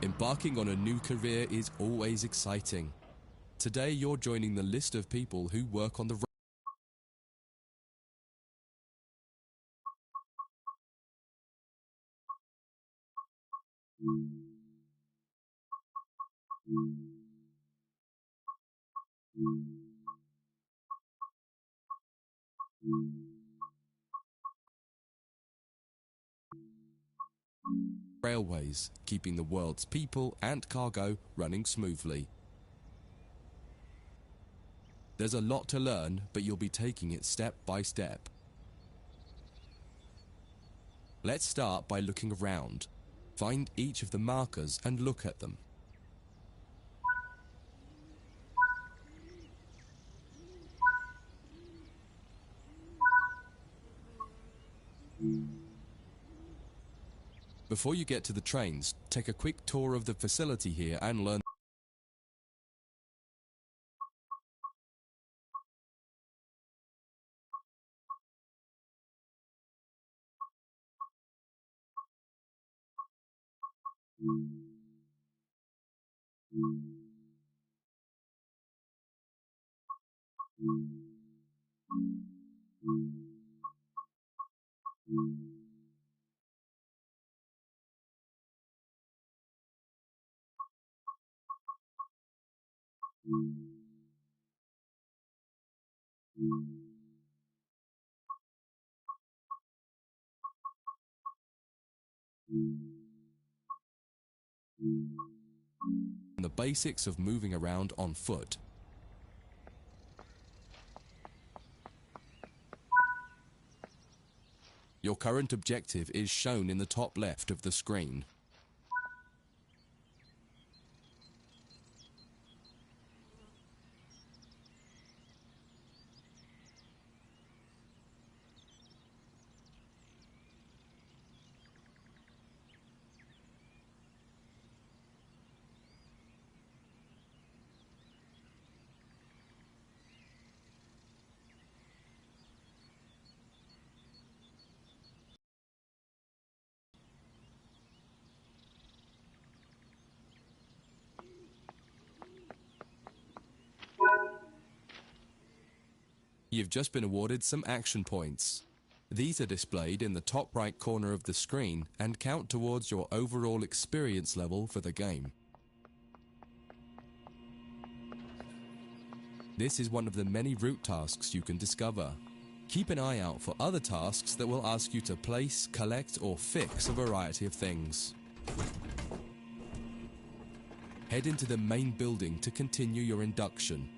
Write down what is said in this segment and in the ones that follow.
Embarking on a new career is always exciting. Today you're joining the list of people who work on the railways, keeping the world's people and cargo running smoothly. There's a lot to learn, but you'll be taking it step by step. Let's start by looking around. Find each of the markers and look at them. Before you get to the trains, take a quick tour of the facility here and learn. The basics of moving around on foot. Your current objective is shown in the top left of the screen. You've just been awarded some action points. These are displayed in the top right corner of the screen and count towards your overall experience level for the game. This is one of the many route tasks you can discover. Keep an eye out for other tasks that will ask you to place, collect, or fix a variety of things. Head into the main building to continue your induction.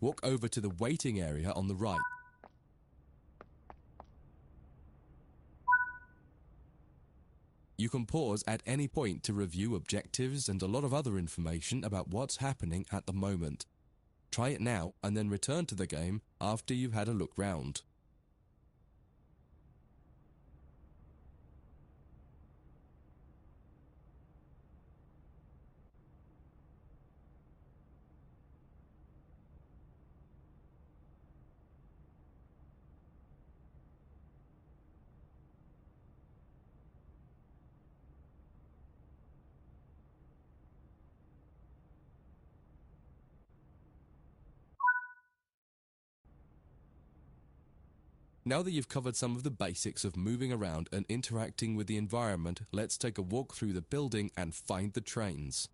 Walk over to the waiting area on the right. You can pause at any point to review objectives and a lot of other information about what's happening at the moment. Try it now and then return to the game after you've had a look round. Now that you've covered some of the basics of moving around and interacting with the environment, let's take a walk through the building and find the trains.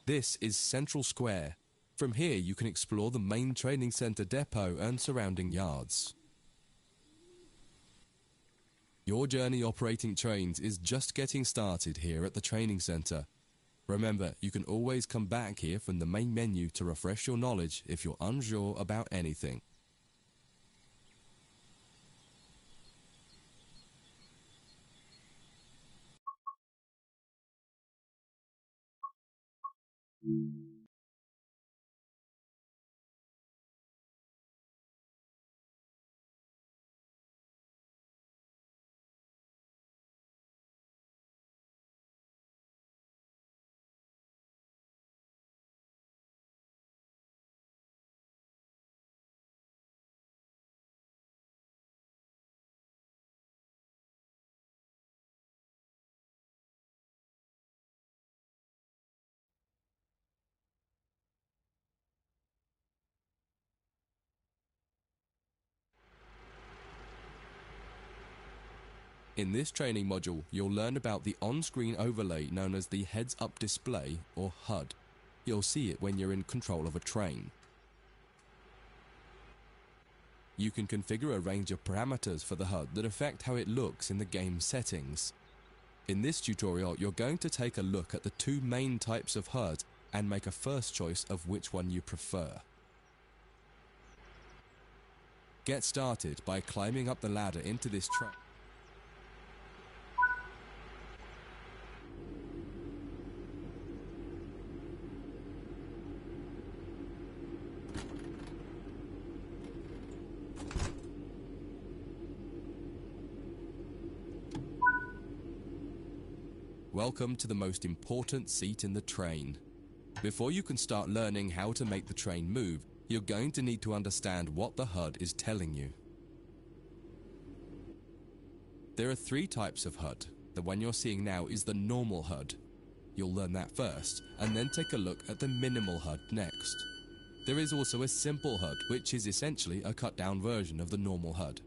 This is Central Square. From here you can explore the main training centre depot and surrounding yards. Your journey operating trains is just getting started here at the training centre. Remember, you can always come back here from the main menu to refresh your knowledge if you're unsure about anything. In this training module, you'll learn about the on-screen overlay known as the heads-up display, or HUD. You'll see it when you're in control of a train. You can configure a range of parameters for the HUD that affect how it looks in the game settings. In this tutorial, you're going to take a look at the two main types of HUD and make a first choice of which one you prefer. Get started by climbing up the ladder into this train. Welcome to the most important seat in the train. Before you can start learning how to make the train move, you're going to need to understand what the HUD is telling you. There are three types of HUD. The one you're seeing now is the normal HUD. You'll learn that first, and then take a look at the minimal HUD next. There is also a simple HUD, which is essentially a cut-down version of the normal HUD.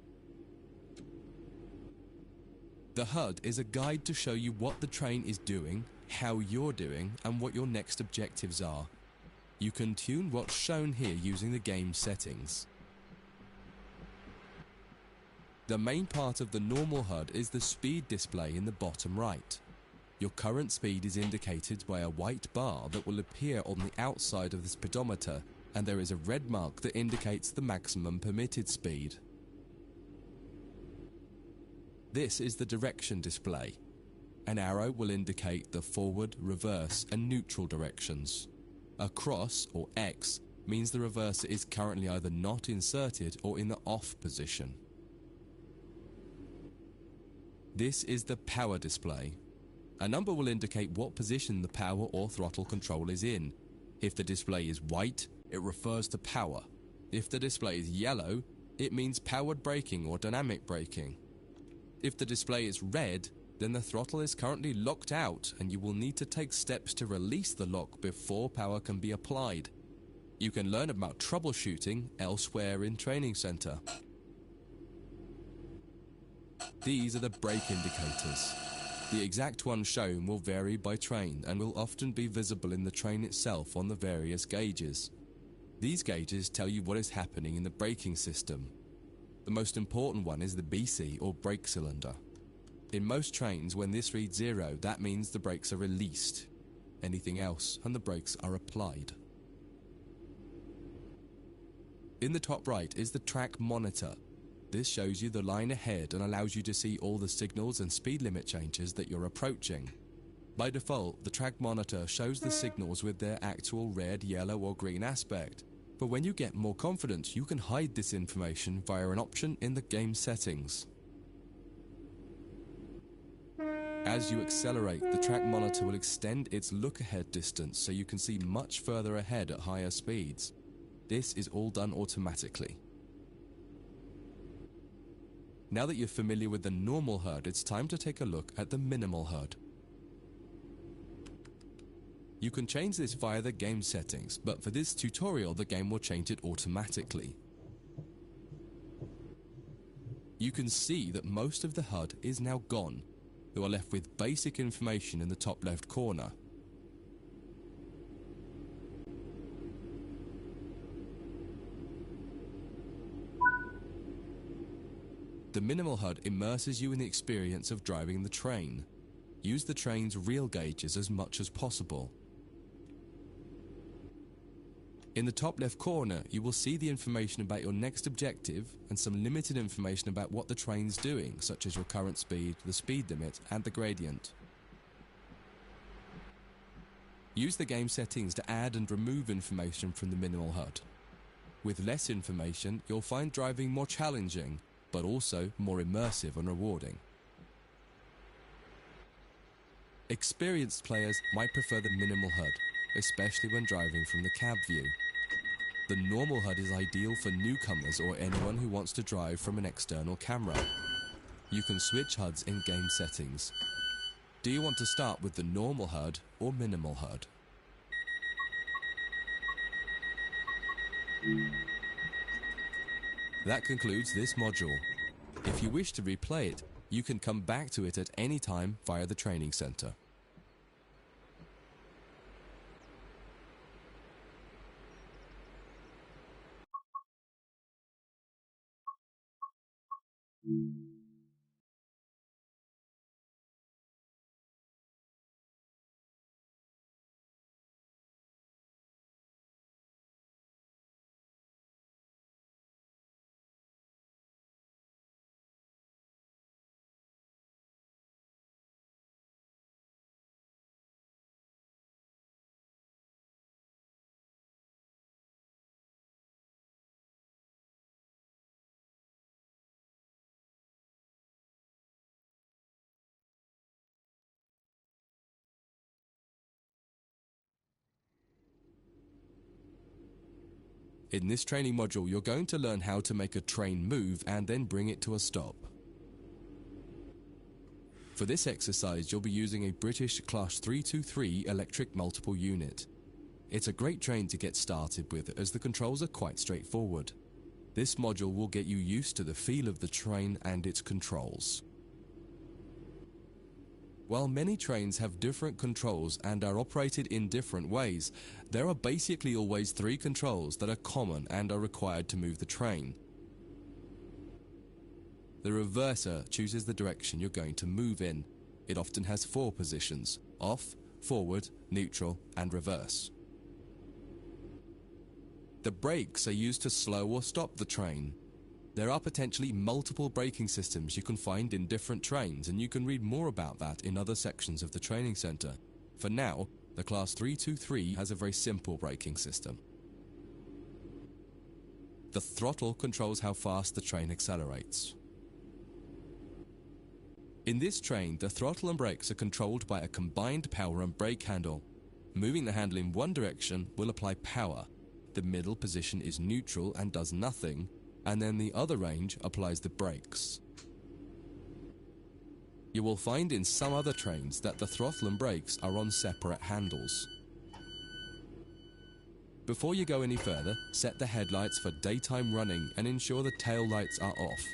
The HUD is a guide to show you what the train is doing, how you're doing, and what your next objectives are. You can tune what's shown here using the game settings. The main part of the normal HUD is the speed display in the bottom right. Your current speed is indicated by a white bar that will appear on the outside of the speedometer, and there is a red mark that indicates the maximum permitted speed. This is the direction display. An arrow will indicate the forward, reverse, and neutral directions. A cross, or X, means the reverser is currently either not inserted or in the off position. This is the power display. A number will indicate what position the power or throttle control is in. If the display is white, it refers to power. If the display is yellow, it means powered braking or dynamic braking. If the display is red, then the throttle is currently locked out and you will need to take steps to release the lock before power can be applied. You can learn about troubleshooting elsewhere in Training Center. These are the brake indicators. The exact one shown will vary by train and will often be visible in the train itself on the various gauges. These gauges tell you what is happening in the braking system. The most important one is the BC, or brake cylinder. In most trains, when this reads 0, that means the brakes are released. Anything else, and the brakes are applied. In the top right is the track monitor. This shows you the line ahead and allows you to see all the signals and speed limit changes that you're approaching. By default, the track monitor shows the signals with their actual red, yellow, or green aspect. But when you get more confident, you can hide this information via an option in the game settings. As you accelerate, the track monitor will extend its look-ahead distance so you can see much further ahead at higher speeds. This is all done automatically. Now that you're familiar with the normal HUD, it's time to take a look at the minimal HUD. You can change this via the game settings, but for this tutorial the game will change it automatically. You can see that most of the HUD is now gone. You are left with basic information in the top left corner. The minimal HUD immerses you in the experience of driving the train. Use the train's real gauges as much as possible. In the top left corner, you will see the information about your next objective and some limited information about what the train's doing, such as your current speed, the speed limit, and the gradient. Use the game settings to add and remove information from the minimal HUD. With less information, you'll find driving more challenging, but also more immersive and rewarding. Experienced players might prefer the minimal HUD, especially when driving from the cab view. The normal HUD is ideal for newcomers or anyone who wants to drive from an external camera. You can switch HUDs in game settings. Do you want to start with the normal HUD or minimal HUD? That concludes this module. If you wish to replay it, you can come back to it at any time via the training center. In this training module, you're going to learn how to make a train move and then bring it to a stop. For this exercise, you'll be using a British Class 323 electric multiple unit. It's a great train to get started with as the controls are quite straightforward. This module will get you used to the feel of the train and its controls. While many trains have different controls and are operated in different ways, there are basically always three controls that are common and are required to move the train. The reverser chooses the direction you're going to move in. It often has 4 positions: off, forward, neutral, and reverse. The brakes are used to slow or stop the train. There are potentially multiple braking systems you can find in different trains, and you can read more about that in other sections of the training center. For now, the Class 323 has a very simple braking system. The throttle controls how fast the train accelerates. In this train, the throttle and brakes are controlled by a combined power and brake handle. Moving the handle in one direction will apply power. The middle position is neutral and does nothing, and then the other range applies the brakes. You will find in some other trains that the throttle and brakes are on separate handles. Before you go any further, set the headlights for daytime running and ensure the tail lights are off.